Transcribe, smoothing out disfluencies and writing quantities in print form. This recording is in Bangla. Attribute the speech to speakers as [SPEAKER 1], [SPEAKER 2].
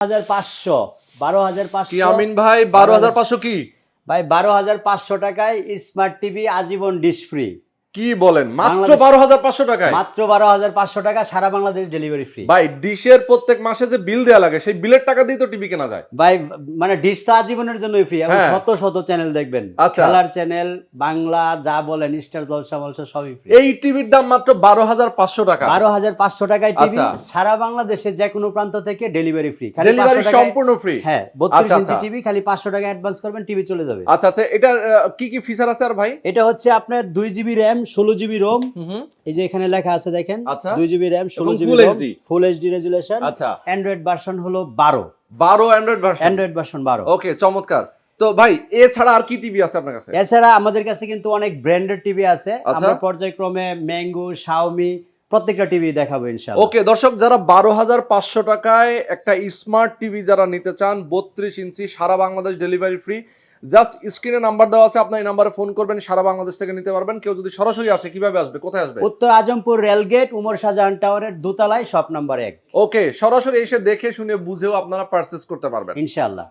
[SPEAKER 1] 12,500 12,500
[SPEAKER 2] কি আমিন ভাই 12,500 কি
[SPEAKER 1] ভাই 12,500 টাকায় স্মার্ট টিভি আজীবন ডিশ ফ্রি।
[SPEAKER 2] কি বলেন মাত্র
[SPEAKER 1] বাংলাদেশ-
[SPEAKER 2] 12,500 টাকায়?
[SPEAKER 1] মাত্র 12,500 টাকা, সারা বাংলাদেশ ডেলিভারি ফ্রি।
[SPEAKER 2] ভাই ডিশের প্রত্যেক মাসে যে বিল দেয়া লাগে সেই বিলের টাকা দিয়ে তো টিভি কেনা যায়।
[SPEAKER 1] ভাই মানে ডিশ তো আজীবনের জন্যই ফ্রি এবং
[SPEAKER 2] হ্যাঁ।
[SPEAKER 1] শত শত চ্যানেল দেখবেন,
[SPEAKER 2] আচ্ছা।
[SPEAKER 1] খেলার চ্যানেল, বাংলা যা বলেন, স্টার জলসা মলসা সবই ফ্রি।
[SPEAKER 2] এই টিভির দাম মাত্র 12,500 টাকা।
[SPEAKER 1] 12,500 টাকায় টিভি,
[SPEAKER 2] আচ্ছা।
[SPEAKER 1] সারা বাংলাদেশের যে কোনো প্রান্ত থেকে ডেলিভারি ফ্রি।
[SPEAKER 2] ডেলিভারি সম্পূর্ণ ফ্রি।
[SPEAKER 1] হ্যাঁ,
[SPEAKER 2] আচ্ছা,
[SPEAKER 1] 32 ইঞ্চি
[SPEAKER 2] আচ্ছা।
[SPEAKER 1] টিভি, খালি 500 টাকা অ্যাডভান্স করবেন, টিভি চলে যাবে।
[SPEAKER 2] আচ্ছা আচ্ছা, এটা কি কি ফিচার আছে আর ভাই?
[SPEAKER 1] এটা হচ্ছে আপনার 2 জিবি র্যাম, 16 জিবি রোম।
[SPEAKER 2] হুম।
[SPEAKER 1] এই যে এখানে লেখা আছে দেখেন,
[SPEAKER 2] আচ্ছা।
[SPEAKER 1] 2 GB RAM, 16 GB
[SPEAKER 2] full
[SPEAKER 1] ROM,
[SPEAKER 2] HD
[SPEAKER 1] full HD resolution.
[SPEAKER 2] আচ্ছা।
[SPEAKER 1] অ্যান্ড্রয়েড ভার্সন হলো 12
[SPEAKER 2] Android version.
[SPEAKER 1] Android version 12।
[SPEAKER 2] Okay, চমৎকার। তো ভাই এছাড়া আর কি টিভি আছে আপনার কাছে?
[SPEAKER 1] এছাড়া আমাদের কাছে কিন্তু অনেক ব্র্যান্ডেড টিভি আছে।
[SPEAKER 2] আচ্ছা।
[SPEAKER 1] আমরা পর্যায়ক্রমে ম্যাঙ্গো, শাওমি প্রত্যেকটা টিভি দেখাবো ইনশাআল্লাহ।
[SPEAKER 2] ওকে দর্শক, যারা 12,500 টাকায় একটা স্মার্ট টিভি যারা নিতে চান, 32 ইঞ্চি, সারা বাংলাদেশ ডেলিভারি ফ্রি, জাস্ট স্ক্রিনে নাম্বার দেওয়া আছে, আপনার এই নাম্বারে ফোন করবেন, সারা বাংলাদেশ থেকে নিতে পারবেন। কেউ যদি সরাসরি আসে কিভাবে আসবে, কোথায় আসবে?
[SPEAKER 1] উত্তর আজমপুর রেলগেট, উমর শাহজাহান টাওয়ারের দোতলায়, শপ নাম্বার 1
[SPEAKER 2] ওকে, সরাসরি এসে দেখে শুনে বুঝেও আপনারা পারচেজ করতে পারবেন
[SPEAKER 1] ইনশাআল্লাহ।